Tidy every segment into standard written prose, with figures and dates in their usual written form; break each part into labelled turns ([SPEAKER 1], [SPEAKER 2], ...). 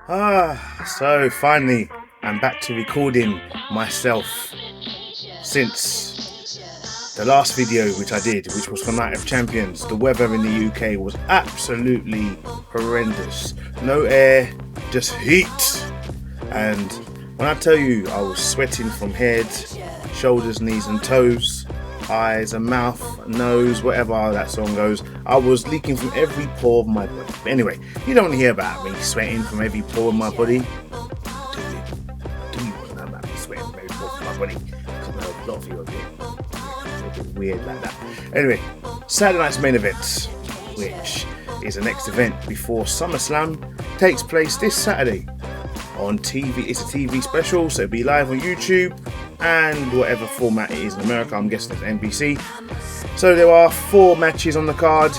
[SPEAKER 1] So finally, I'm back to recording myself since the last video which I did, which was for Night of Champions. The weather in the UK was absolutely horrendous. No air, just heat. And when I tell you I was sweating from head, shoulders, knees and toes, eyes and mouth, nose, whatever that song goes, I was leaking from every pore of my body. But anyway, you don't hear about me sweating from every pore of my body. Do you want to know about me sweating from every pore of my body? Because I know a lot of you are a bit weird like that. Anyway, Saturday night's main event, which is the next event before SummerSlam, takes place this Saturday on TV. It's a TV special, so it'll be live on YouTube and whatever format it is in America. I'm guessing it's NBC. So there are 4 matches on the card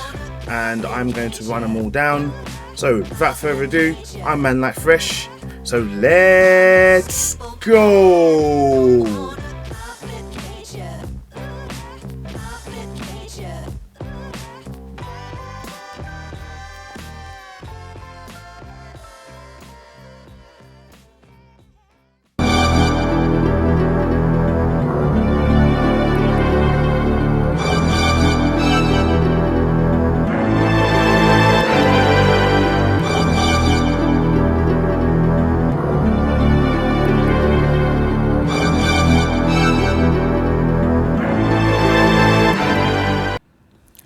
[SPEAKER 1] and I'm going to run them all down. So without further ado, I'm Manlykefresh, so let's go.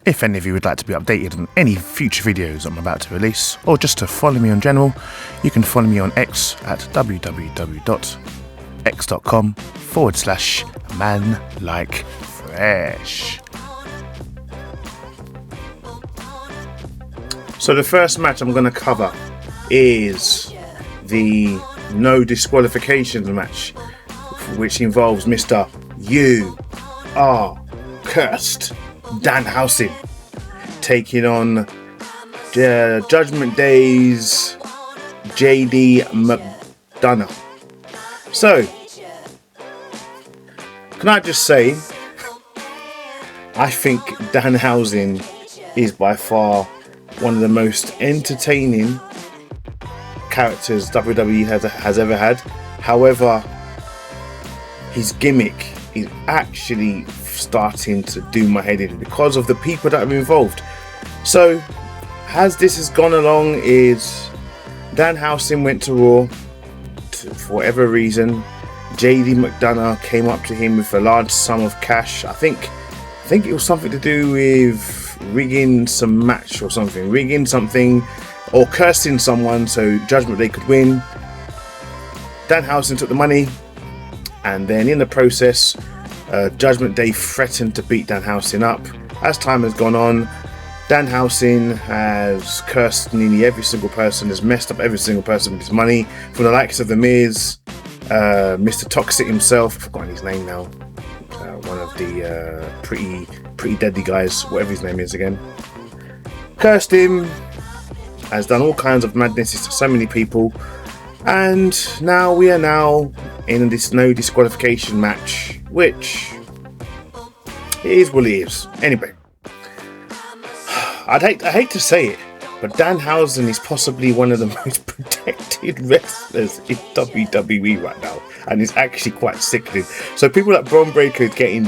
[SPEAKER 1] If any of you would like to be updated on any future videos I'm about to release, or just to follow me in general, you can follow me on X at www.x.com/manlykefresh. So the first match I'm going to cover is the no disqualifications match, which involves Mr. You Are Cursed Danhausen taking on Judgment Day's JD McDonough. So, can I just say, I think Danhausen is by far one of the most entertaining characters WWE has ever had. However, his gimmick is actually starting to do my head in because of the people that are involved. So as this has gone along, is Danhausen went to Raw for whatever reason. JD McDonough came up to him with a large sum of cash. I think it was something to do with rigging some match or something, or cursing someone so Judgment Day could win. Danhausen took the money, and then in the process, Judgment Day threatened to beat Danhausen up. As time has gone on, Danhausen has cursed nearly every single person, has messed up every single person with his money, from the likes of The Miz, Mr. Toxic himself, I've forgotten his name now, one of the pretty deadly guys, whatever his name is again, cursed him, has done all kinds of madnesses to so many people, and now we are in this no disqualification match, which it is what it is. Anyway, I hate to say it, but Danhausen is possibly one of the most protected wrestlers in WWE right now, and it's actually quite sickening. So people like Braun Breaker is getting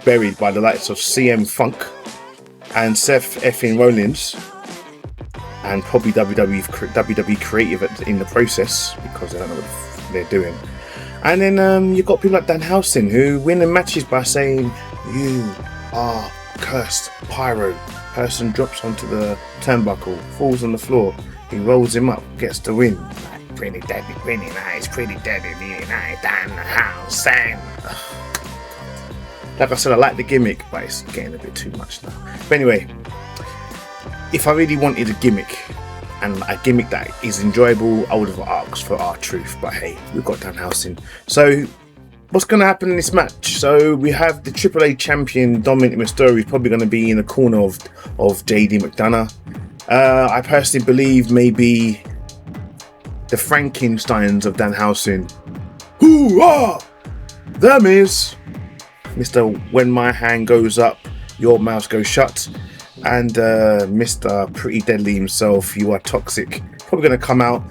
[SPEAKER 1] buried by the likes of CM Funk and Seth effing Rollins, and probably WWE creative in the process, because they don't know what they're doing. And then you've got people like Danhausen who win the matches by saying, "You are cursed, pyro." Person drops onto the turnbuckle, falls on the floor, he rolls him up, gets the win. Like, pretty deadly, pretty nice, Danhausen. Like I said, I like the gimmick, but it's getting a bit too much now. But anyway, if I really wanted a gimmick, and a gimmick that is enjoyable, I would have asked for R-Truth, but hey, we've got Danhausen. So what's going to happen in this match? So we have the AAA champion Dominic Mysterio is probably going to be in the corner of JD McDonough. I personally believe maybe the Frankensteins of Danhausen. Who are them is Mr. When My Hand Goes Up, Your Mouth Goes Shut, and Mr. Pretty Deadly himself, You Are Toxic, probably going to come out.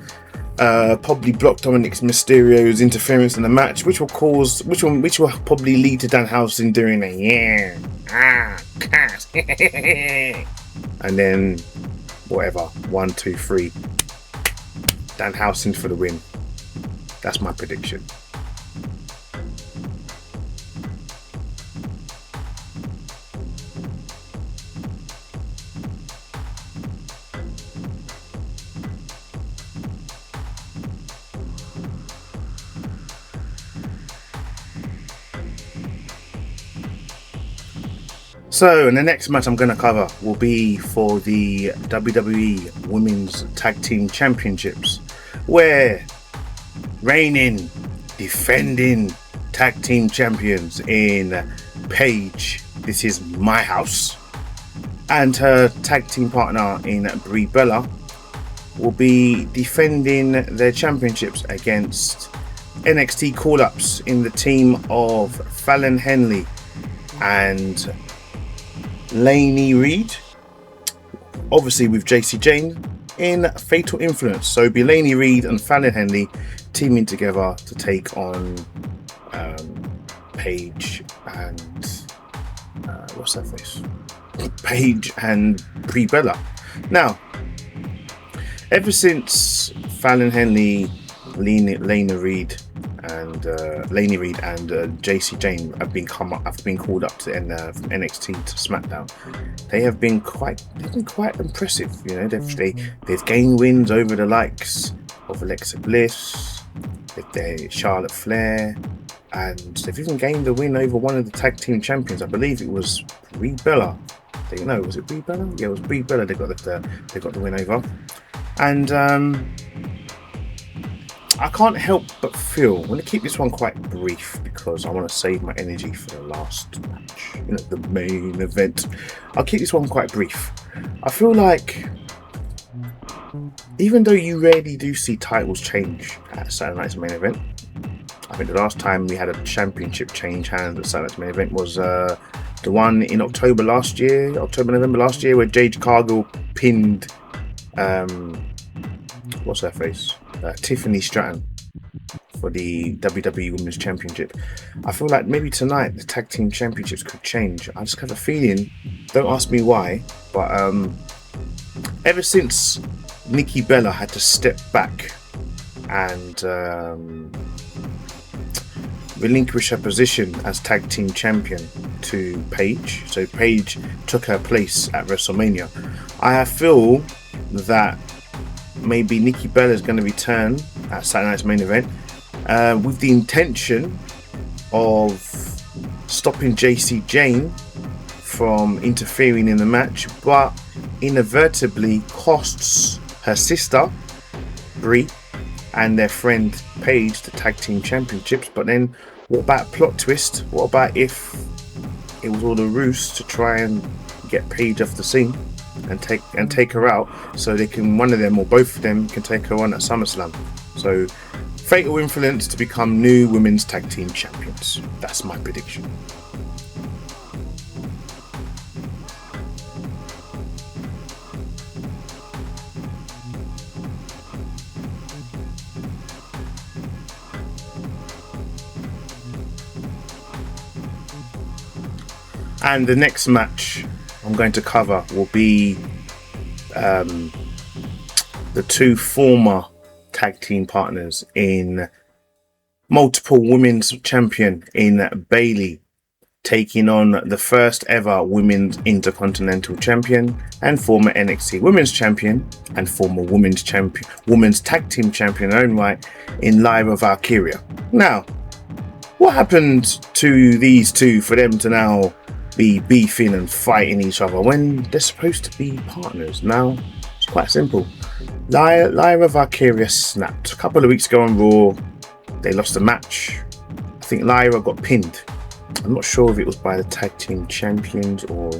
[SPEAKER 1] probably block Dominic Mysterio's interference in the match, which will probably lead to Danhausen doing a and then whatever, 1, 2, 3, Danhausen for the win. That's my prediction. So, and the next match I'm going to cover will be for the WWE Women's Tag Team Championships, where reigning, defending tag team champions in Paige, this is my house, and her tag team partner in Brie Bella will be defending their championships against NXT call-ups in the team of Fallon Henley and Lainey Reed, obviously with JC Jane in Fatal Influence. So it'll be Lainey Reed and Fallon Henley teaming together to take on Paige and what's that face? Paige and Brie Bella. Now, ever since Fallon Henley, Lainey Reed and JC Jane have been called up to NXT to SmackDown, they've been quite impressive. You know, they've gained wins over the likes of Alexa Bliss, Charlotte Flair, and they've even gained a win over one of the tag team champions. I believe it was Brie Bella. Was it Brie Bella? Yeah, it was Brie Bella. They got the win over, and I can't help but feel, I'm going to keep this one quite brief because I want to save my energy for the last match, the main event. I'll keep this one quite brief. I feel like, even though you rarely do see titles change at Saturday Night's main event, I think the last time we had a championship change hands at Saturday Night's main event was the one in November last year, where Jade Cargill pinned, what's her face? Tiffany Stratton for the WWE Women's Championship. I feel like maybe tonight the tag team championships could change. I just have a feeling, don't ask me why, but ever since Nikki Bella had to step back and relinquish her position as tag team champion to Paige, so Paige took her place at WrestleMania, I feel that maybe Nikki Bella is going to return at Saturday Night's main event with the intention of stopping JC Jane from interfering in the match, but inadvertently costs her sister Brie and their friend Paige the tag team championships. But then, what about plot twist? What about if it was all a ruse to try and get Paige off the scene and take her out, so they can, one of them or both of them can take her on at SummerSlam? So Fatal Influence to become new women's tag team champions. That's my prediction. And the next match I'm going to cover will be the two former tag team partners in multiple women's champion in Bayley, taking on the first ever women's intercontinental champion and former NXT women's champion and former women's tag team champion in her own right in Lyra Valkyria. Now, what happened to these two for them to now be beefing and fighting each other when they're supposed to be partners? Now, it's quite simple. Lyra Valkyria snapped. A couple of weeks ago on Raw, they lost a match. I think Lyra got pinned. I'm not sure if it was by the tag team champions or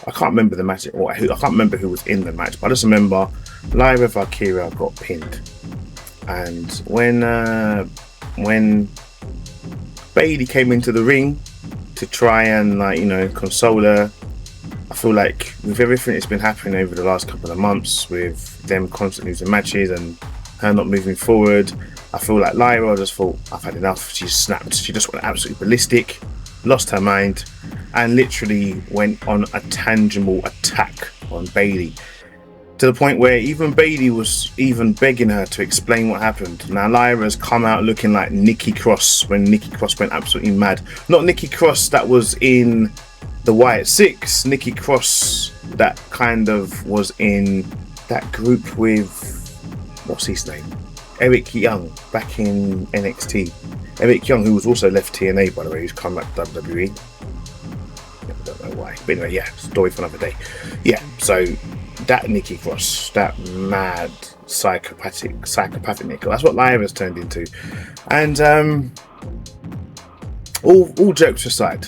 [SPEAKER 1] I can't remember the match, or I can't remember who was in the match, but I just remember Lyra Valkyria got pinned. And when Bayley came into the ring to try and console her, I feel like with everything that's been happening over the last couple of months, with them constantly losing matches and her not moving forward. I feel like Lyra, I just thought, I've had enough. She snapped. She just went absolutely ballistic, lost her mind, and literally went on a tangible attack on Bayley, to the point where even Bayley was even begging her to explain what happened. Now Lyra's come out looking like Nikki Cross when Nikki Cross went absolutely mad. Not Nikki Cross that was in the Wyatt Six, Nikki Cross that kind of was in that group with, what's his name? Eric Young back in NXT. Eric Young, who was also left TNA, by the way, who's come back to WWE. I don't know why. But anyway, yeah, story for another day. Yeah, so that Nikki Cross, that mad psychopathic Nikki, that's what Lyra's turned into. And all jokes aside,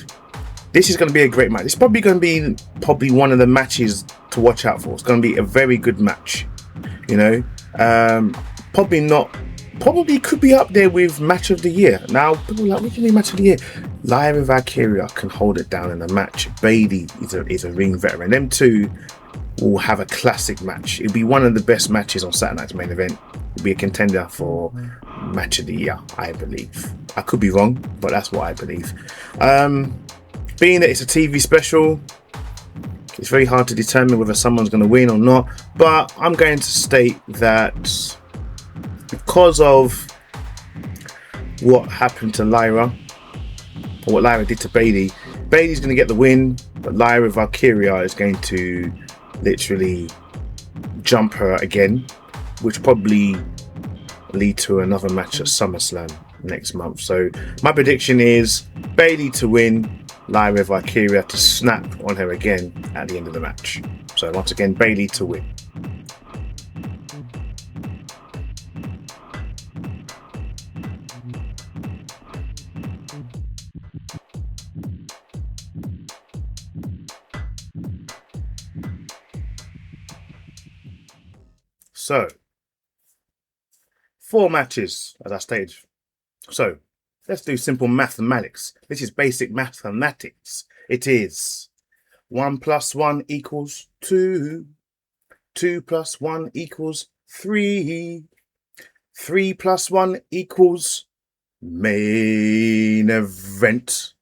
[SPEAKER 1] this is going to be a great match. It's probably going to be one of the matches to watch out for. It's going to be a very good match, you know. Probably could be up there with match of the year. Now people are like, what can be match of the year? Lyra Valkyria can hold it down in a match. Bayley is a ring veteran. Them two will have a classic match. It'll be one of the best matches on Saturday night's main event. It'll be a contender for match of the year, I believe. I could be wrong, but that's what I believe. Being that it's a TV special, it's very hard to determine whether someone's going to win or not, but I'm going to state that because of what happened to Lyra, or what Lyra did to Bayley, Bayley's going to get the win, but Lyra Valkyria is going to literally jump her again, which probably lead to another match at SummerSlam next month. So my prediction is Bayley to win, Lyra Valkyria to snap on her again at the end of the match. So once again, Bayley to win. So 4 matches, as I stated. So let's do simple mathematics. This is basic mathematics. It is 1 + 1 = 2. 2 + 1 = 3. 3 + 1 = main event.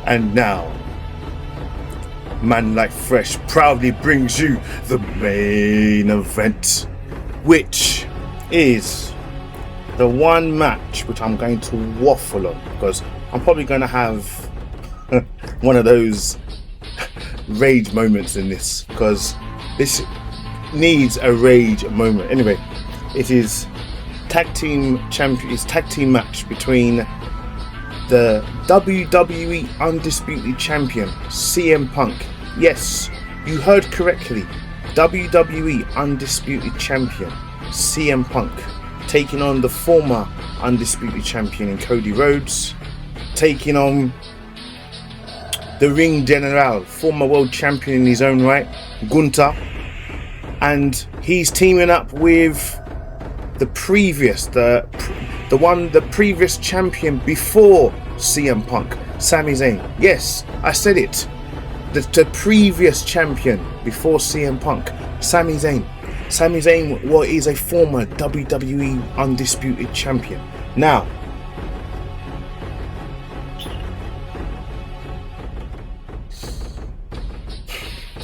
[SPEAKER 1] And now, Manlykefresh proudly brings you the main event, which is the one match which I'm going to waffle on, because I'm probably going to have one of those rage moments in this, because this needs a rage moment. Anyway, it is tag team match between the WWE Undisputed Champion, CM Punk. Yes, you heard correctly. WWE Undisputed Champion, CM Punk, taking on the former Undisputed Champion in Cody Rhodes, taking on the Ring General, former World Champion in his own right, Gunther, and he's teaming up with the previous champion before CM Punk, Sami Zayn. Yes, I said it. The previous champion before CM Punk, Sami Zayn. Sami Zayn is a former WWE Undisputed Champion. Now,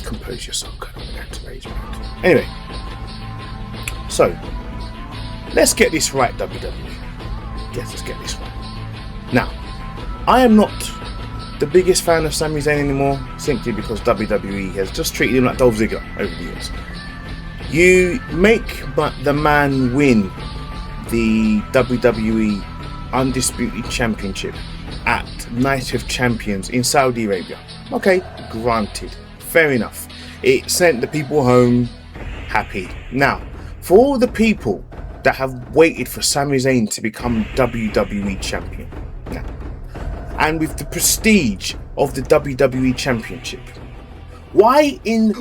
[SPEAKER 1] compose yourself, kind of going to rage mode. Anyway, so let's get this right, WWE. Yes, let's get this right. Now, I am not the biggest fan of Sami Zayn anymore, simply because WWE has just treated him like Dolph Ziggler over the years. You make the man win the WWE Undisputed Championship at Night of Champions in Saudi Arabia. Okay, granted, fair enough. It sent the people home happy. Now, for all the people that have waited for Sami Zayn to become WWE Champion, now, and with the prestige of the WWE Championship, why in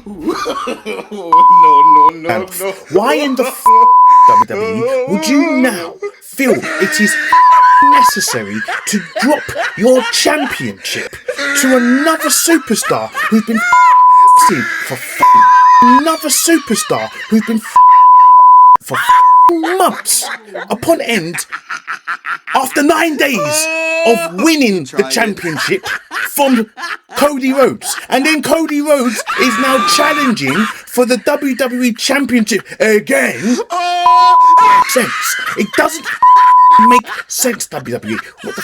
[SPEAKER 1] no. Why in the WWE would you now feel it is necessary to drop your championship to another superstar who's been seen for another superstar who's been for months upon end after 9 days of winning the championship from Cody Rhodes, and then Cody Rhodes is now challenging for the WWE Championship again? Sense. It doesn't make sense, WWE. What the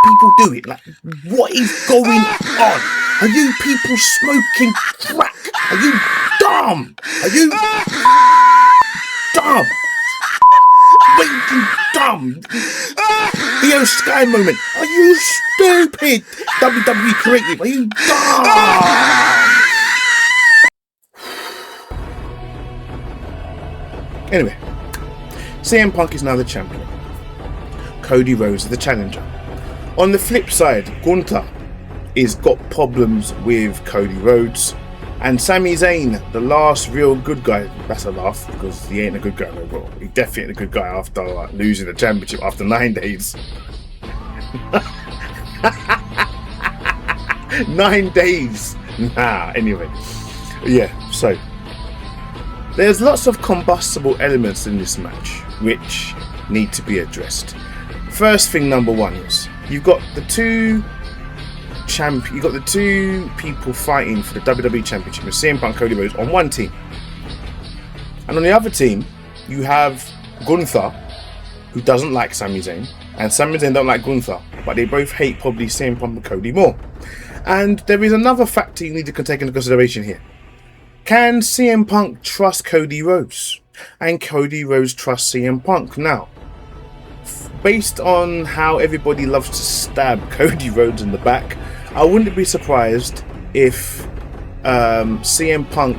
[SPEAKER 1] people do it? Like, what is going on? Are you people smoking crack? Are you dumb? Are you dumb? Fucking dumb. Io Sky moment. Are you stupid? WWE creative. Are you dumb? Anyway, CM Punk is now the champion. Cody Rhodes is the challenger. On the flip side, Gunther is got problems with Cody Rhodes. And Sami Zayn, the last real good guy. That's a laugh because he ain't a good guy no more. He definitely ain't a good guy after losing the championship after 9 days. 9 days. Nah, anyway. Yeah, so there's lots of combustible elements in this match which need to be addressed. First thing, number one, is you've got the two people fighting for the WWE Championship with CM Punk, Cody Rhodes on one team, and on the other team you have Gunther, who doesn't like Sami Zayn, and Sami Zayn don't like Gunther, but they both hate probably CM Punk and Cody more. And there is another factor you need to take into consideration here. Can CM Punk trust Cody Rhodes, and Cody Rhodes trust CM Punk? Now, based on how everybody loves to stab Cody Rhodes in the back, I wouldn't be surprised if CM Punk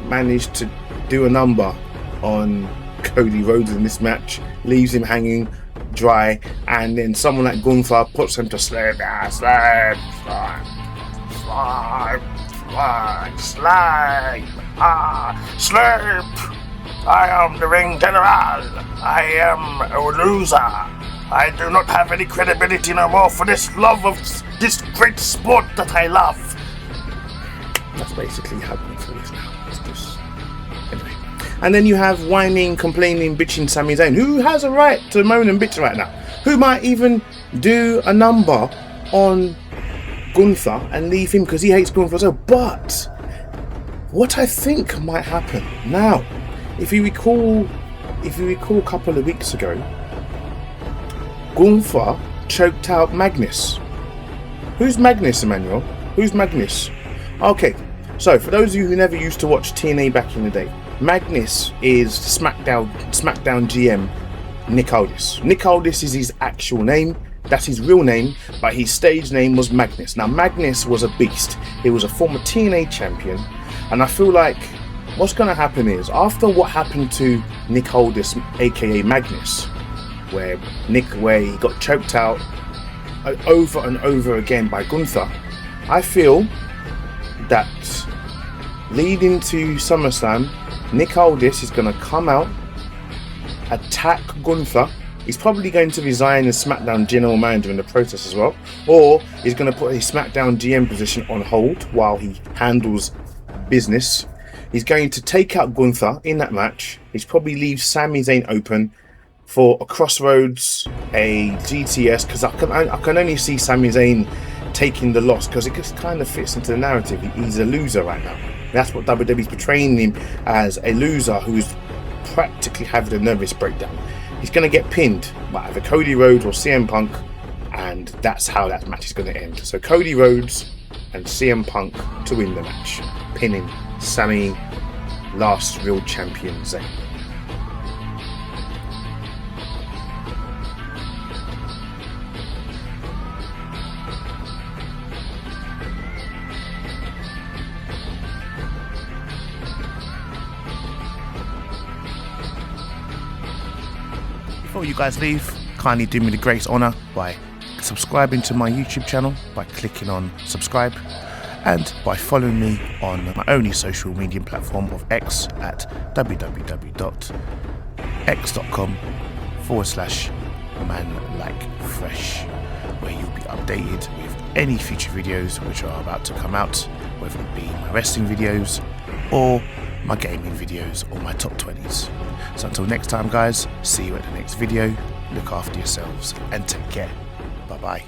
[SPEAKER 1] managed to do a number on Cody Rhodes in this match, leaves him hanging dry, and then someone like Gunther puts him to sleep. Slide. Sleep. I am the ring general. I am a loser. I do not have any credibility no more for this love of this great sport that I love. That's basically how Gunther is now. It's just... Anyway. And then you have whining, complaining, bitching Sami Zayn, who has a right to moan and bitch right now, who might even do a number on Gunther and leave him because he hates Gunther as well. But what I think might happen now, if you recall a couple of weeks ago, Gunther choked out Magnus. Who's Magnus, Emmanuel? Who's Magnus? Okay, so for those of you who never used to watch TNA back in the day, Magnus is SmackDown GM Nick Aldis. Nick Aldis is his actual name. That's his real name, but his stage name was Magnus. Now, Magnus was a beast. He was a former TNA champion, and I feel like what's going to happen is, after what happened to Nick Aldis, aka Magnus, where he got choked out over and over again by Gunther, I feel that leading to SummerSlam, Nick Aldis is going to come out, attack Gunther. He's probably going to resign as SmackDown General Manager in the process as well, or he's going to put his SmackDown GM position on hold while he handles business. He's going to take out Gunther in that match. He's probably leave Sami Zayn open for a Crossroads, a GTS, because I can only see Sami Zayn taking the loss because it just kind of fits into the narrative. He's a loser right now. That's what WWE's portraying him as, a loser who's practically having a nervous breakdown. He's going to get pinned by either Cody Rhodes or CM Punk, and that's how that match is going to end. So Cody Rhodes and CM Punk to win the match, pinning Sami, last real champion Zayn. Before you guys leave, kindly do me the great honour by subscribing to my YouTube channel by clicking on subscribe, and by following me on my only social media platform of X at www.x.com/ Manlykefresh, where you'll be updated with any future videos which are about to come out, whether it be my wrestling videos or my gaming videos or my top 20s. So until next time guys, see you at the next video, look after yourselves and take care, bye bye.